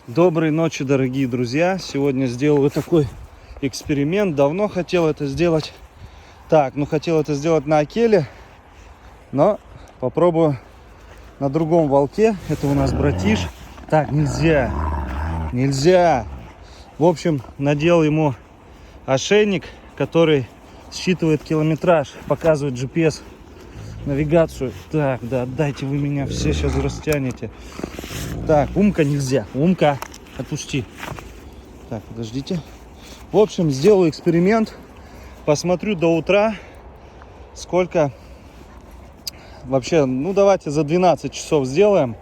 Доброй ночи, дорогие друзья. Сегодня сделаю такой эксперимент. Давно хотел это сделать. Хотел это сделать на Акеле, но попробую на другом волке. Это у нас братиш. Так, нельзя. В общем, надел ему ошейник, который считывает километраж, показывает GPS, навигацию. Так, да, дайте вы меня все сейчас растянете. Так, Умка нельзя. Умка, отпусти. Так, подождите. В общем, сделаю эксперимент. Посмотрю до утра, сколько вообще, давайте за 12 часов сделаем.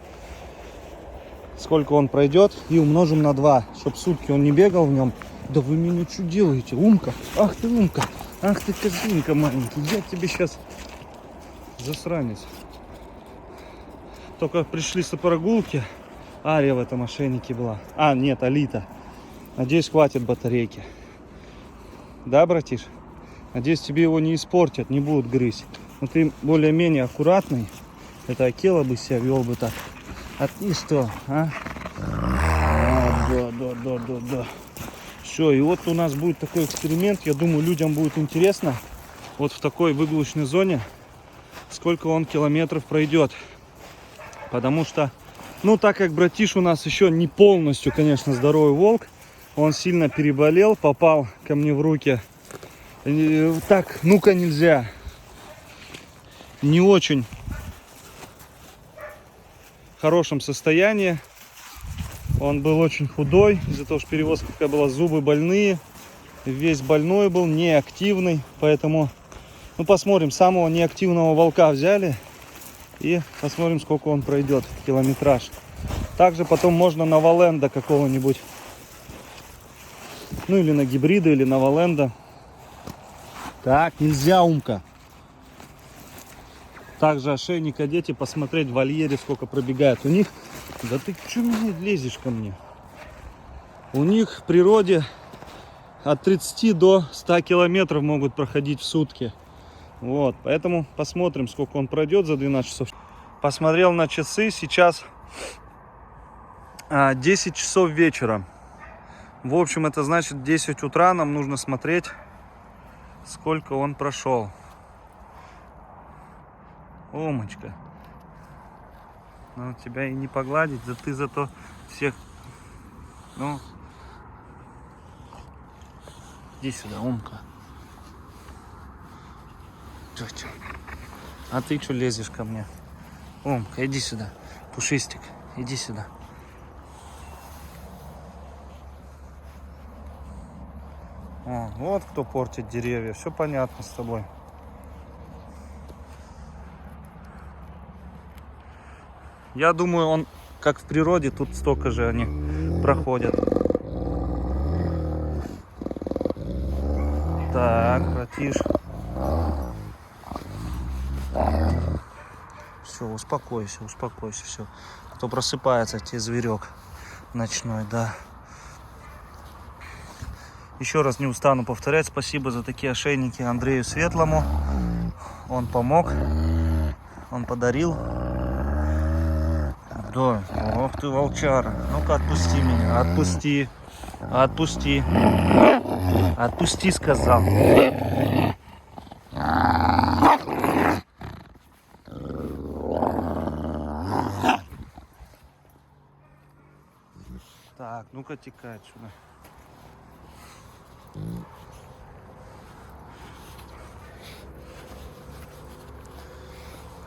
Сколько он пройдет и умножим на 2, чтобы сутки он не бегал в нем. Да вы меня что делаете, Умка? Ах ты, Умка. Ах ты, козинка маленький. Я тебе сейчас засранец. Только пришли с прогулки. Ария в этом ошейнике была. Нет, Алита. Надеюсь, хватит батарейки. Да, братиш? Надеюсь, тебе его не испортят, не будут грызть. Но ты более-менее аккуратный. Это Акела бы себя вел бы так. А ты что, а? Да. Все, и вот у нас будет такой эксперимент. Я думаю, людям будет интересно. Вот в такой выгрузочной зоне, сколько он километров пройдет. Потому что, так как братиш у нас еще не полностью, конечно, здоровый волк, он сильно переболел, попал ко мне в руки. Так, ну-ка, нельзя. Не очень в хорошем состоянии. Он был очень худой, из-за того, что перевозка такая была, зубы больные. Весь больной был, неактивный. Поэтому, посмотрим, самого неактивного волка взяли. И посмотрим, сколько он пройдет, километраж. Также потом можно на Валенда какого-нибудь. Или на гибрида, или на Валенда. Так, нельзя, Умка. Также ошейник одеть и посмотреть в вольере, сколько пробегает. У них... Да ты что мне лезешь ко мне? У них в природе от 30 до 100 километров могут проходить в сутки. Вот, поэтому посмотрим, сколько он пройдет за 12 часов. Посмотрел на часы, сейчас 10 часов вечера. В общем, это значит, в 10 утра нам нужно смотреть, сколько он прошел. Омочка. Тебя и не погладить, да ты зато всех... Иди сюда, Умка. Чё? А ты что лезешь ко мне? Умка, иди сюда. Пушистик, иди сюда. Вот кто портит деревья. Все понятно с тобой. Я думаю, он, как в природе, тут столько же они проходят. Так, братиш. Все, успокойся, все. А то просыпается тебе зверек ночной, да. Еще раз не устану повторять, спасибо за такие ошейники Андрею Светлому. Он помог, он подарил. Да, ох ты, волчара. Ну-ка, отпусти меня, отпусти, сказал. Так, ну-ка, текай отсюда.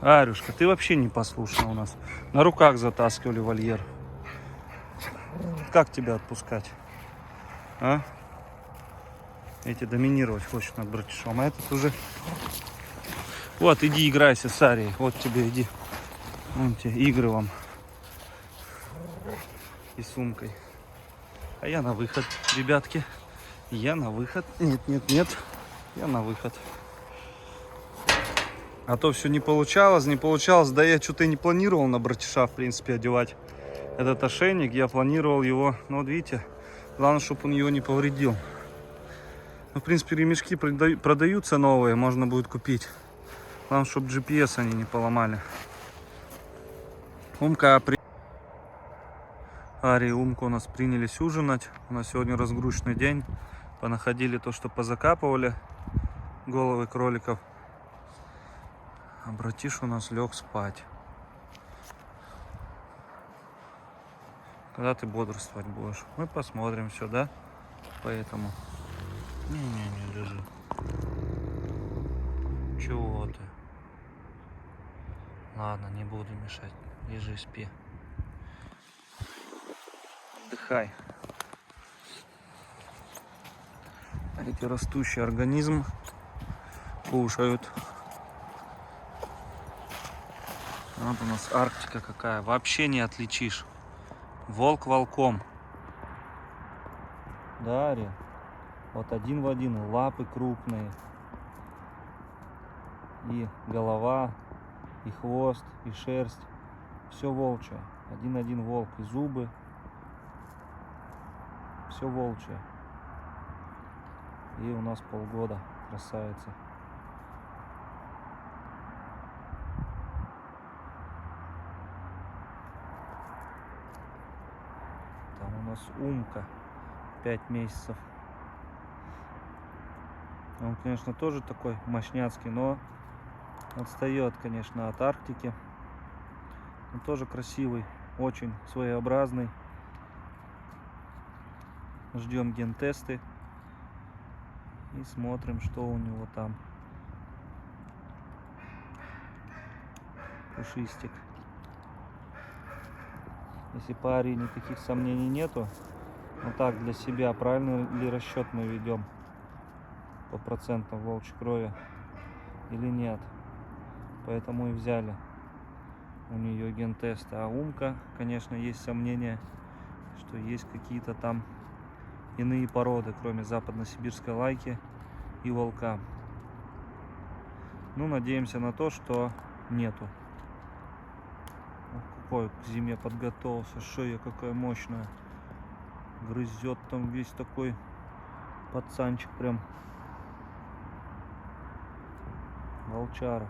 Арюшка, ты вообще не послушна у нас. На руках затаскивали вольер. Как тебя отпускать? А? Эти доминировать хочет над братишом. А этот уже... Вот, иди играйся с Арией. Вот тебе, иди. Вон тебе, игры вам. И сумкой. А я на выход, ребятки. Я на выход. Нет. Я на выход. А то все не получалось. Да я что-то и не планировал на братиша, в принципе, одевать этот ошейник. Я планировал его, вот видите, главное, чтобы он его не повредил. В принципе, ремешки продаются новые, можно будет купить. Главное, чтобы GPS они не поломали. Умка, Ари и Умка у нас принялись ужинать. У нас сегодня разгрузочный день. Понаходили то, что позакапывали. Головы кроликов. А братиш у нас лег спать. Когда ты бодрствовать будешь? Мы посмотрим все, да? Поэтому... Не лежи. Чего ты? Ладно, не буду мешать. Лежи, спи. Отдыхай. Эти растущий организм кушают. Вот у нас Арктика какая. Вообще не отличишь. Волк волком. Да, Ари? Вот один в один. Лапы крупные. И голова, и хвост, и шерсть. Все волчье. Один волк. И зубы. Все волчье. И у нас полгода. Красавица. Там у нас Умка. 5 месяцев. Он, конечно, тоже такой мощняцкий, но отстает, конечно, от Арктики. Он тоже красивый, очень своеобразный. Ждем гентесты и смотрим, что у него там. Пушистик. Если по Ари никаких сомнений нету, вот так для себя, правильный ли расчет мы ведем по процентам волчьей крови или нет. Поэтому и взяли у нее гентесты. А Умка, конечно, есть сомнения, что есть какие-то там иные породы, кроме западно-сибирской лайки и волка. Ну, надеемся на то, что нету. Ох, какой к зиме подготовился, шея какая мощная. Грызет там весь такой пацанчик прям. Волчара.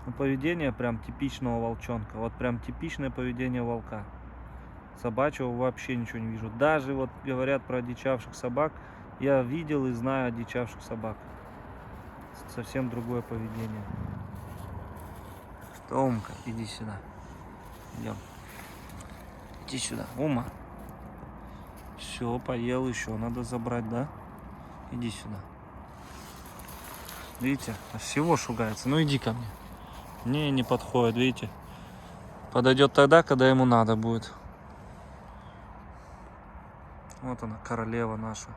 Ну, поведение прям типичного волчонка. Вот прям типичное поведение волка. Собачьего вообще ничего не вижу. Даже вот говорят про одичавших собак. Я видел и знаю одичавших собак. Совсем другое поведение. Что, Умка, иди сюда. Идем. Иди сюда, Ума. Все, поел еще. Надо забрать, да? Иди сюда. Видите, всего шугается. Ну иди ко мне. Не подходит, видите. Подойдет тогда, когда ему надо будет. Вот она, королева наша.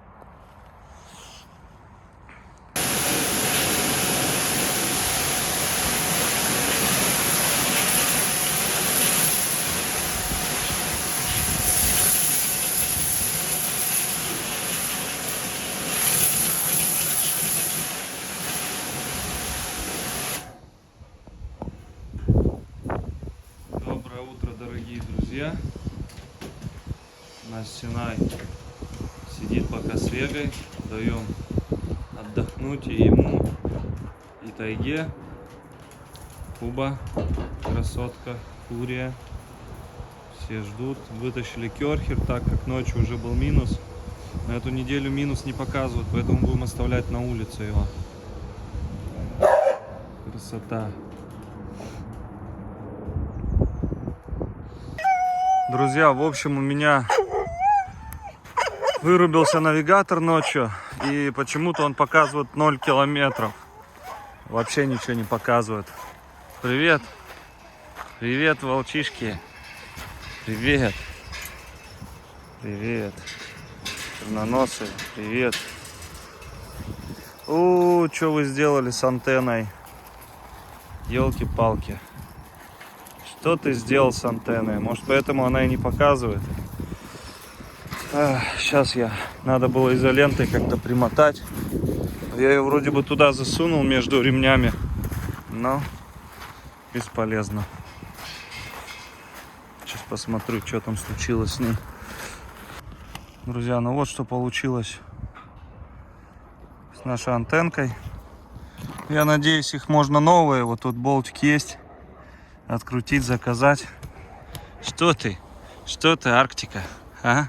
Доброе утро, дорогие друзья. Наш Синай сидит пока с Вегой. Даем отдохнуть и ему, и Тайге. Куба, красотка, Фурия. Все ждут. Вытащили керхер, так как ночью уже был минус. На эту неделю минус не показывают, поэтому будем оставлять на улице его. Красота. Друзья, в общем, у меня вырубился навигатор ночью, и почему-то он показывает 0 километров. Вообще ничего не показывает. Привет. Привет, волчишки. Привет. Привет. Черноносы. Привет. Что вы сделали с антенной? Елки-палки. Что ты сделал с антенной? Может, поэтому она и не показывает? Сейчас надо было изолентой как-то примотать. Я ее вроде бы туда засунул между ремнями, но бесполезно. Сейчас посмотрю, что там случилось с ней. Друзья, ну вот что получилось с нашей антенкой. Я надеюсь, их можно новые. Вот тут болтик есть. Открутить, заказать. Что ты? Что ты, Арктика? А?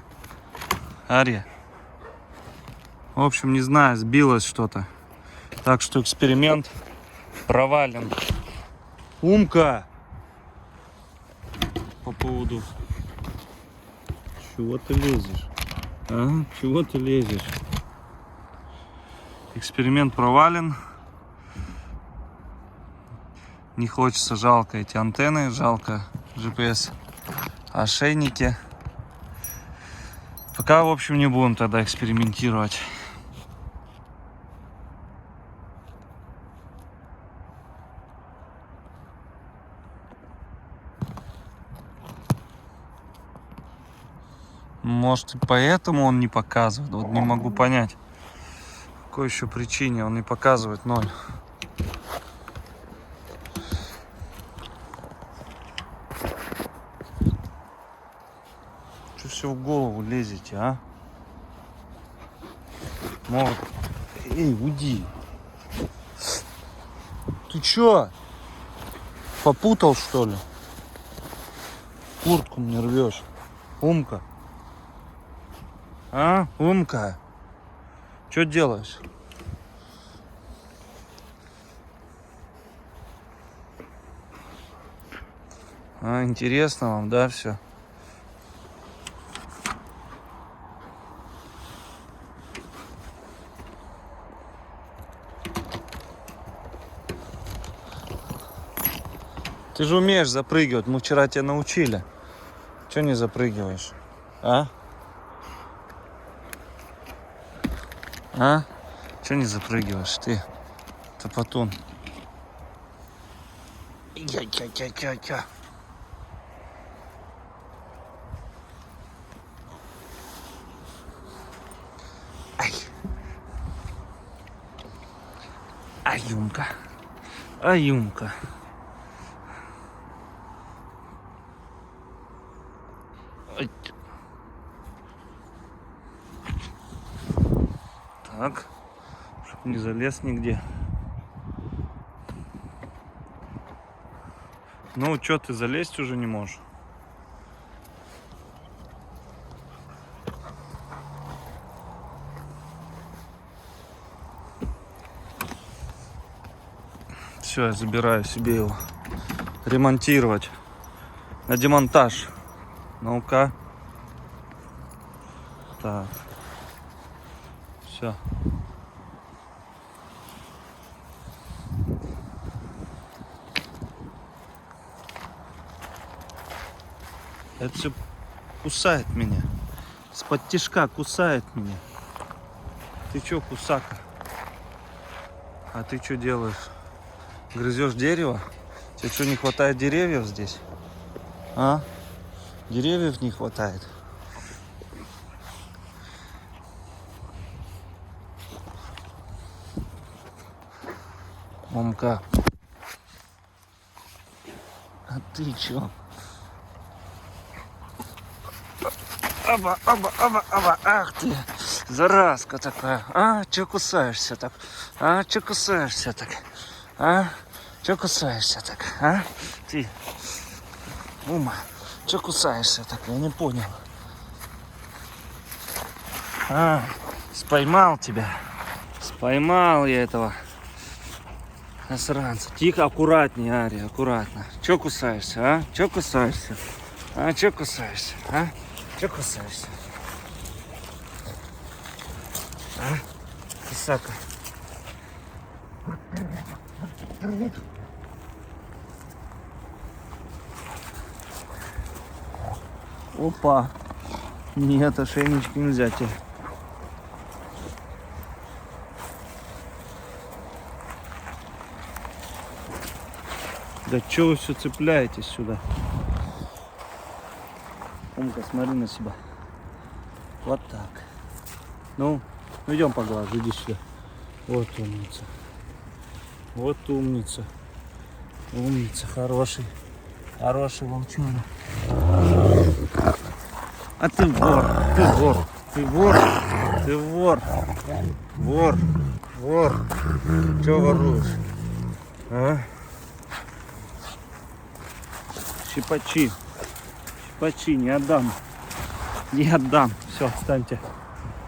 Ария? В общем, не знаю, сбилось что-то. Так что эксперимент провален. Умка! По поводу... Чего ты лезешь? А? Чего ты лезешь? Эксперимент провален. Не хочется, жалко эти антенны, жалко GPS ошейники. Пока, в общем, не будем тогда экспериментировать. Может, и поэтому он не показывает. Вот не могу понять, по какой еще причине он не показывает 0. Что все в голову лезете, а? Может... Эй, уйди. Ты чё? Попутал, что ли? Куртку мне рвешь. Умка. А? Умка. Что делаешь? А, интересно вам, да, все? Ты же умеешь запрыгивать, мы вчера тебя научили. Чего не запрыгиваешь? А? А? Чего не запрыгиваешь ты, топотун? Я. Ай. Аюмка. Аюмка. Так, чтоб не залез нигде. Ну, что ты залезть уже не можешь? Все, я забираю себе его. Ремонтировать. На демонтаж. Ну-ка. Так. Все. Это все кусает меня. С-под тишка кусает меня. Ты чё, кусака? А ты что делаешь? Грызешь дерево? Тебе что, не хватает деревьев здесь? А? Деревьев не хватает? Мамка. А ты чё? Оба. Ах ты, заразка такая. А, чё кусаешься так? А, чё кусаешься так? А, чё кусаешься так? А, ты, Ума, чё кусаешься так? Я не понял. А, споймал тебя. Споймал я этого засранца. Тихо, аккуратнее, Ария, аккуратно. Чё кусаешься, а? Чё кусаешься? А, чё кусаешься, а? Чё кусаешься? А? Кисака. Опа. Нет, ошейнички нельзя тебе. Да чё вы все цепляетесь сюда? Умка, смотри на себя. Вот так. Ну идем поглажу, иди сюда. Вот умница. Вот умница. Умница, хороший. Хороший волчонок. А ты вор, ты вор, ты вор, ты вор. Вор. Чё воруешь? А? Щипачи. почти не отдам. Не отдам. Все, отстаньте.